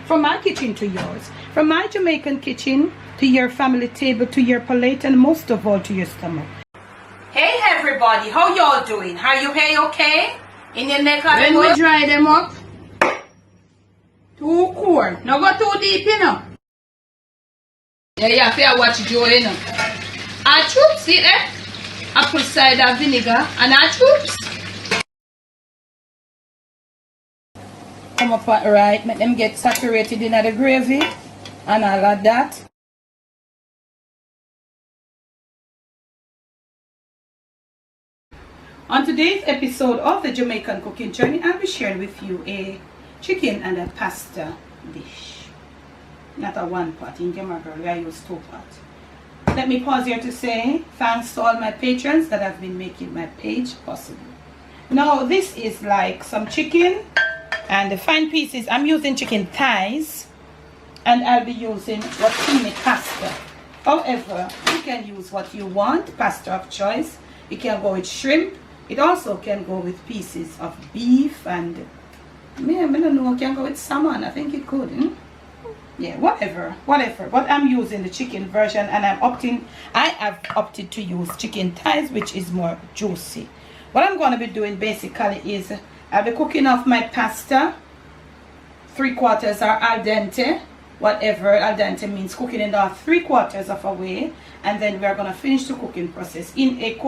From my kitchen to yours, from my Jamaican kitchen to your family table, to your plate, and most of all to your stomach. Hey everybody, how y'all doing? Are you okay? In your neck of when we dry them up, too cold. Now go too deep, you know. Yeah, you have to watch Joe, you know. Our troops, see that? Apple cider vinegar and our troops. Come up right, make them get saturated in the gravy and all of that. On today's episode of the Jamaican Cooking Journey, I'll be sharing with you a chicken and a pasta dish. Not a one pot. In Jamaica, I use 2 pots. Let me pause here to say thanks to all my patrons that have been making my page possible. Now, this is like some chicken. And the fine pieces, I'm using chicken thighs, and I'll be using rotini pasta. However, you can use what you want, pasta of choice. You can go with shrimp. It also can go with pieces of beef, and I don't know, can go with salmon. I think it could. Yeah, whatever. But I'm using the chicken version, and I have opted to use chicken thighs, which is more juicy. What I'm going to be doing basically is I'll be cooking off my pasta. 3/4 are al dente. Whatever al dente means, cooking it off 3/4 of a way. And then we're going to finish the cooking process in a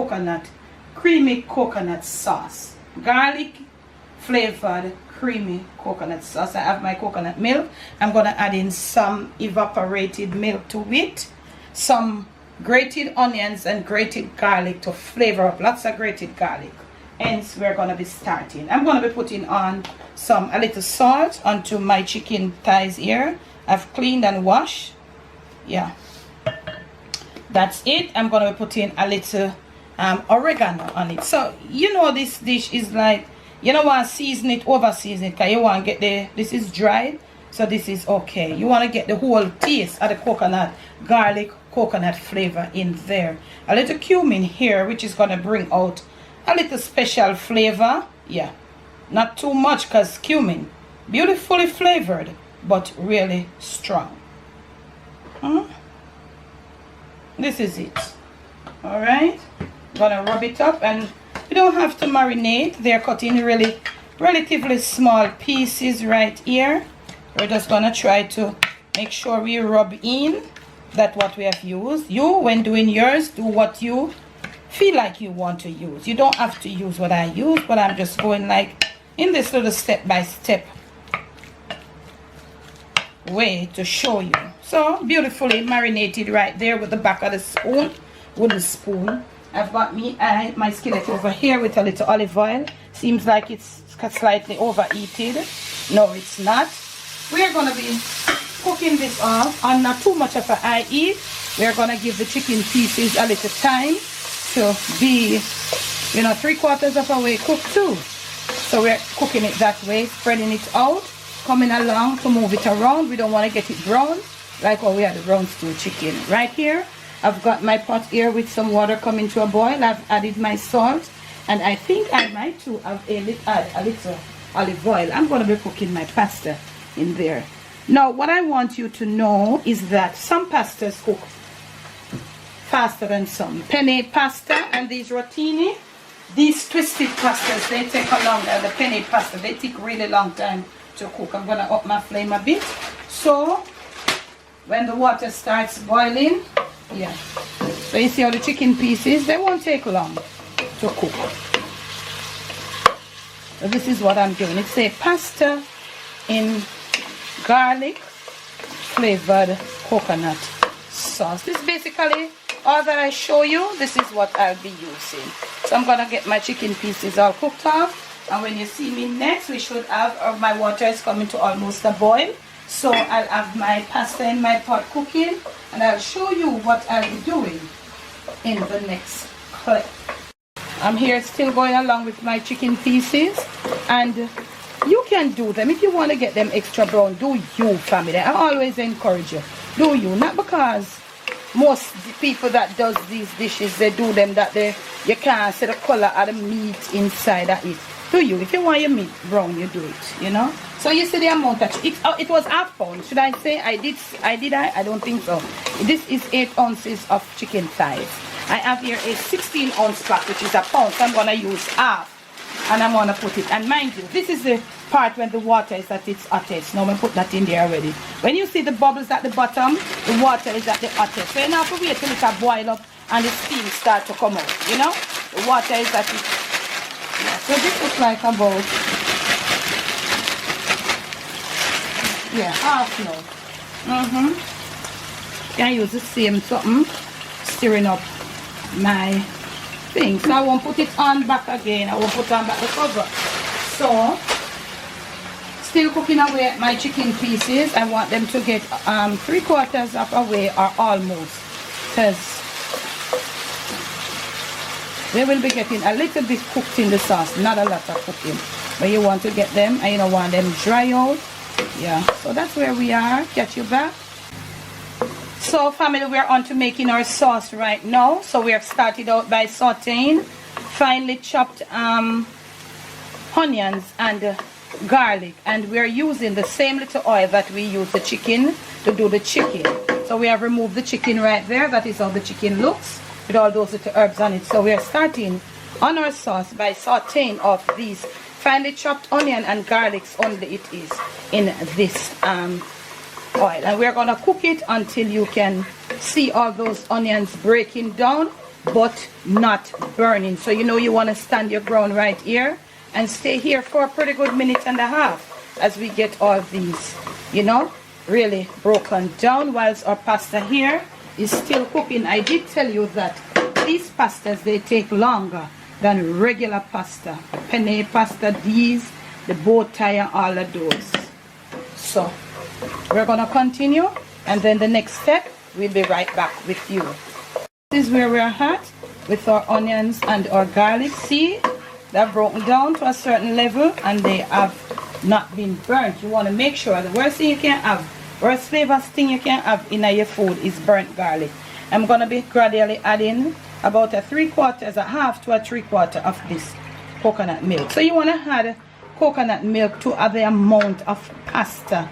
creamy coconut sauce. Garlic flavored creamy coconut sauce. I have my coconut milk. I'm going to add in some evaporated milk to it. Some grated onions and grated garlic to flavor up. Lots of grated garlic. Hence, we're going to be starting. I'm going to be putting on a little salt onto my chicken thighs here. I've cleaned and washed. Yeah. That's it. I'm going to be putting a little oregano on it. So, you know, this dish is like, you don't want to season it, over season it, because you want to get this is dried. So this is okay. You want to get the whole taste of the coconut, garlic, coconut flavor in there. A little cumin here, which is going to bring out a little special flavor. Yeah, not too much, because cumin, beautifully flavored, but really strong. This is it. All right, gonna rub it up, and you don't have to marinate. They're cut in really relatively small pieces right here. We're just gonna try to make sure we rub in that what we have used. You, when doing yours, do what you feel like you want to use. You don't have to use what I use, but I'm just going like in this little step-by-step way to show you. So beautifully marinated right there with the back of the spoon, wooden spoon. I've got my skillet over here with a little olive oil. Seems like it's slightly overheated. No, it's not. We're going to be cooking this off on not too much of a high heat. We're going to give the chicken pieces a little time to be, 3/4 of a way cooked too. So we're cooking it that way, spreading it out, coming along to move it around. We don't want to get it brown like what we had the brown stew chicken. Right here, I've got my pot here with some water coming to a boil. I've added my salt, and I think I might too have add a little olive oil. I'm going to be cooking my pasta in there. Now, what I want you to know is that some pastas cook faster than some. Penne pasta and these rotini, these twisted pastas, they take a long time. The penne pasta, they take really long time to cook. I'm going to up my flame a bit. So, when the water starts boiling, yeah. So you see how the chicken pieces, they won't take long to cook. So this is what I'm doing. It's a pasta in garlic flavored coconut sauce. This is basically all that I show you. This is what I'll be using. So I'm gonna get my chicken pieces all cooked off, and when you see me next, we should have my water is coming to almost a boil. So I'll have my pasta in my pot cooking, and I'll show you what I'll be doing in the next clip. I'm here still going along with my chicken pieces, and you can do them if you want to get them extra brown. Do you, family? I always encourage you. Do you? Not because most people that does these dishes, they do them that you can't see the color of the meat inside of it. Do you? If you want your meat brown, you do it, So you see the amount that it was half pound. Should I say I don't think so. This is 8 ounces of chicken thighs. I have here a 16-ounce pack, which is a pound. So I'm gonna use half, and I'm gonna put it. And mind you, this is the part when the water is at its hottest. Now I'm gonna put that in there already. When you see the bubbles at the bottom, the water is at the hottest. So you don't have to wait till it boil up and the steam start to come out. You know, the water is at its. Yeah. So this looks like about. Yeah, half now. Can use the same something, stirring up my thing. So I won't put it on back again. I won't put on back the cover. So, still cooking away at my chicken pieces. I want them to get 3/4 of away or almost, because they will be getting a little bit cooked in the sauce, not a lot of cooking. But you want to get them, and you don't want them dry out. Yeah, so that's where we are. Catch you back. So family, we're on to making our sauce right now. So we have started out by sauteing finely chopped onions and garlic, and we're using the same little oil that we use the chicken to do the chicken. So we have removed the chicken right there. That is how the chicken looks with all those little herbs on it. So we are starting on our sauce by sauteing off these finely chopped onion and garlics. Only it is in this oil, and we're gonna cook it until you can see all those onions breaking down but not burning. So you know you want to stand your ground right here and stay here for a pretty good 1.5 minutes as we get all these, you know, really broken down, whilst our pasta here is still cooking. I did tell you that these pastas, they take longer than regular pasta. The penne pasta, these, the bow tie, and all of those. So we're gonna continue, and then the next step we'll be right back with you. This is where we're at with our onions and our garlic. See, they're broken down to a certain level and they have not been burnt. You want to make sure the worst thing you can have, worst flavors thing you can have in your food is burnt garlic. I'm gonna be gradually adding about a 3/4, a half to a 3/4 of this coconut milk. So you want to add coconut milk to the amount of pasta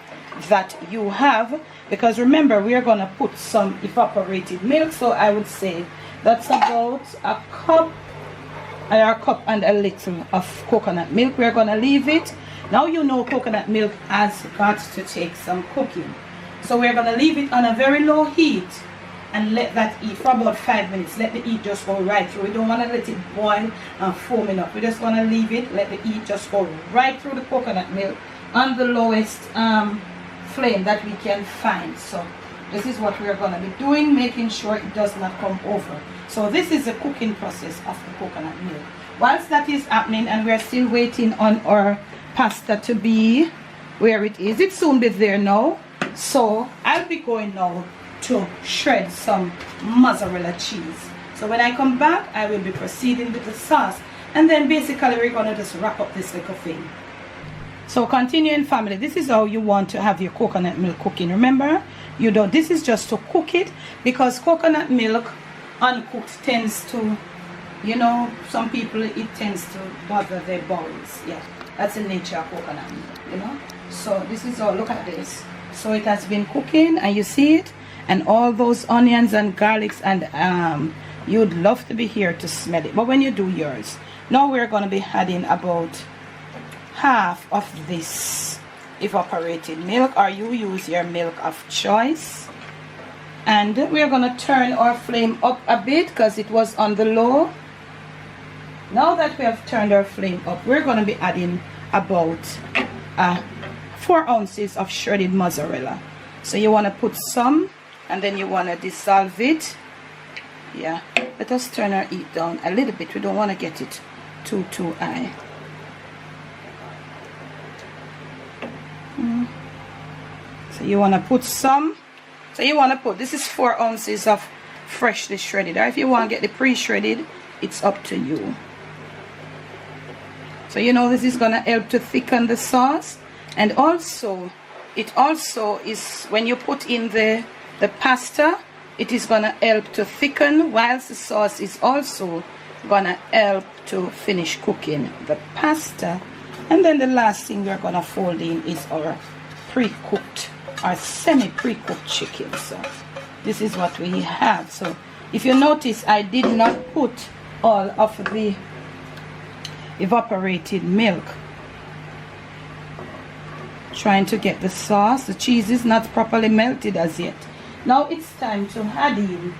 that you have, because remember we are going to put some evaporated milk. So I would say that's about a cup and a little of coconut milk. We're going to leave it. Now you know coconut milk has got to take some cooking, so we're going to leave it on a very low heat and let that eat for about 5 minutes. Let the heat just go right through. We don't want to let it boil and foaming up. We just want to leave it, let the heat just go right through the coconut milk on the lowest flame that we can find. So this is what we're going to be doing, making sure it does not come over. So this is the cooking process of the coconut milk. Whilst that is happening and we're still waiting on our pasta to be where it is, it soon be there now. So I'll be going now to shred some mozzarella cheese. So when I come back, I will be proceeding with the sauce, and then basically we're going to just wrap up this little thing. So continuing family, this is how you want to have your coconut milk cooking. Remember, you don't, this is just to cook it, because coconut milk uncooked tends to, you know, some people, it tends to bother their bowels. Yeah, that's the nature of coconut milk, you know. So this is all, look at this. So it has been cooking and you see it, and all those onions and garlics, and you'd love to be here to smell it. But when you do yours, now we're going to be adding about half of this evaporated milk, or you use your milk of choice, and we're going to turn our flame up a bit because it was on the low. Now that we have turned our flame up, we're going to be adding about 4 ounces of shredded mozzarella. So you want to put some, and then you want to dissolve it. Yeah, let us turn our heat down a little bit. We don't want to get it too high. So you want to put some. So you want to put, this is 4 ounces of freshly shredded, or if you want to get the pre-shredded, it's up to you. So you know this is going to help to thicken the sauce, and also it also is, when you put in the pasta, it is going to help to thicken, whilst the sauce is also going to help to finish cooking the pasta And then the last thing we're gonna fold in is our pre-cooked or semi-pre-cooked chicken. So this is what we have. So if you notice, I did not put all of the evaporated milk. Trying to get the sauce. The cheese is not properly melted as yet. Now it's time to add in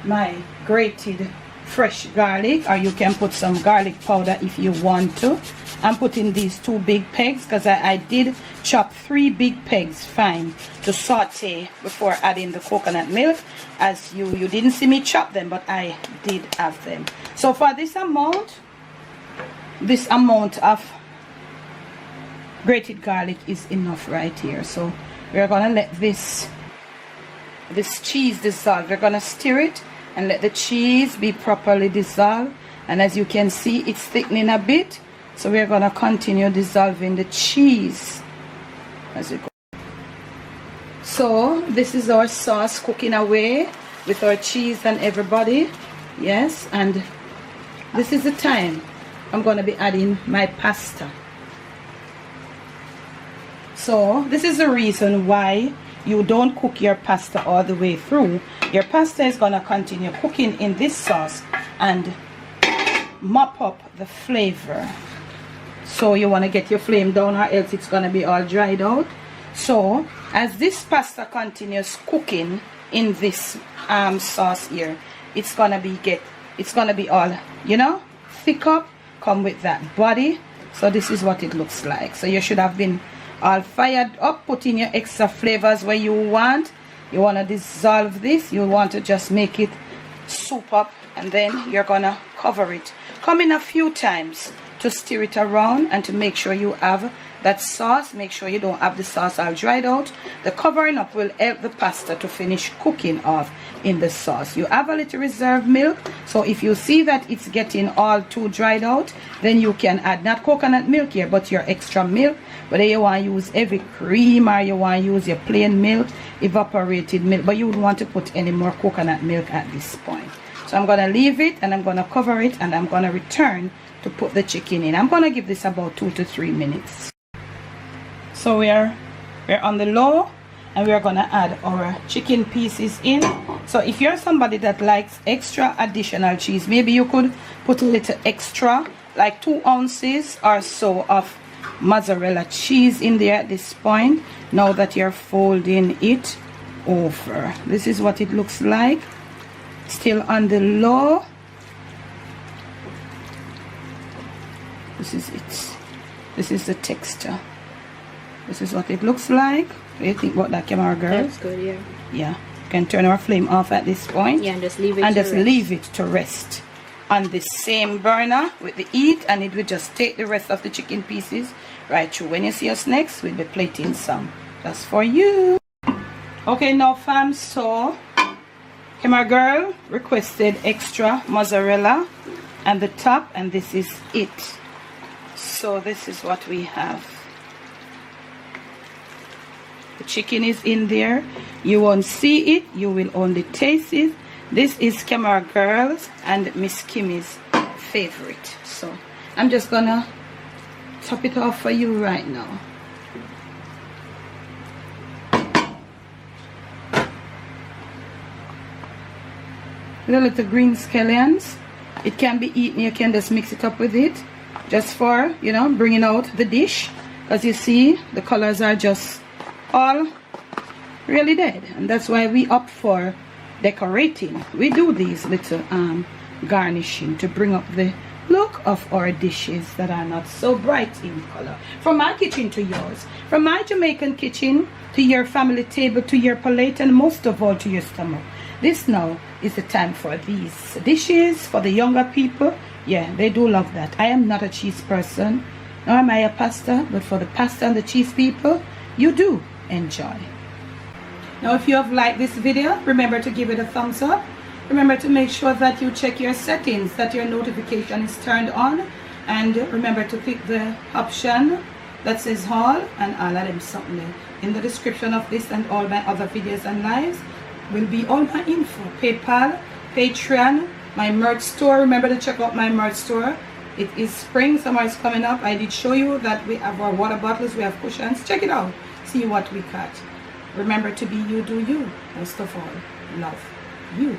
my grated fresh garlic, or you can put some garlic powder if you want to. I'm putting these 2 big pegs because I did chop 3 big pegs fine to saute before adding the coconut milk. As you didn't see me chop them, but I did have them. So for this amount of grated garlic is enough right here. So we're gonna let this cheese dissolve. We're gonna stir it and let the cheese be properly dissolved. And as you can see, it's thickening a bit, so we're gonna continue dissolving the cheese as we go. So this is our sauce cooking away with our cheese and everybody. Yes, and this is the time I'm gonna be adding my pasta. So this is the reason why you don't cook your pasta all the way through. Your pasta is gonna continue cooking in this sauce and mop up the flavor. So you want to get your flame down, or else it's gonna be all dried out. So as this pasta continues cooking in this sauce here, it's gonna be all, you know, thick up, come with that body. So this is what it looks like. So you should have been all fired up, put in your extra flavors where you want. You want to dissolve this, you want to just make it soup up, and then you're gonna cover it. Come in a few times to stir it around and to make sure you have that sauce. Make sure you don't have the sauce all dried out. The covering up will help the pasta to finish cooking off in the sauce. You have a little reserve milk, so if you see that it's getting all too dried out, then you can add not coconut milk here, but your extra milk. Whether you want to use heavy cream or you want to use your plain milk, evaporated milk, but you would want to put any more coconut milk at this point. So I'm going to leave it and I'm going to cover it, and I'm going to return to put the chicken in. I'm going to give this about 2 to 3 minutes. So we're on the low, and we're going to add our chicken pieces in. So if you're somebody that likes extra additional cheese, maybe you could put a little extra, like 2 ounces or so of mozzarella cheese in there at this point. Now that you're folding it over, this is what it looks like, still on the low. This is it. This is the texture. This is what it looks like. What do you think about that, camera girl? That's good, yeah. Yeah, you can turn our flame off at this point. Yeah, and just leave it and to just rest. leave it to rest on the same burner with the heat, and it will just take the rest of the chicken pieces right through. When you see us next, we'll be plating some just for you. Okay, now fam, so camera girl requested extra mozzarella and the top, and this is it. So this is what we have. The chicken is in there. You won't see it, you will only taste it. This is camera girl's and Miss Kimmy's favorite. So I'm just gonna top it off for you right now. With a little green scallions. It can be eaten, you can just mix it up with it, just for, you know, bringing out the dish. As you see, the colors are just all really dead, and that's why we opt for decorating. We do these little garnishing to bring up the look of our dishes that are not so bright in color. From my kitchen to yours, from my Jamaican kitchen to your family table, to your plate, and most of all to your stomach. This now is the time for these dishes for the younger people. Yeah, they do love that. I am not a cheese person, nor am I a pasta, but for the pasta and the cheese people, you do enjoy. Now if you have liked this video, remember to give it a thumbs up. Remember to make sure that you check your settings, that your notification is turned on, and remember to click the option that says all, and all of them something there. In the description of this and all my other videos and lives will be all my info: PayPal, Patreon, my merch store. Remember to check out my merch store, It is spring, summer is coming up. I did show you that we have our water bottles, we have cushions. Check it out. See what we got. Remember to be you, do you. Most of all, love you.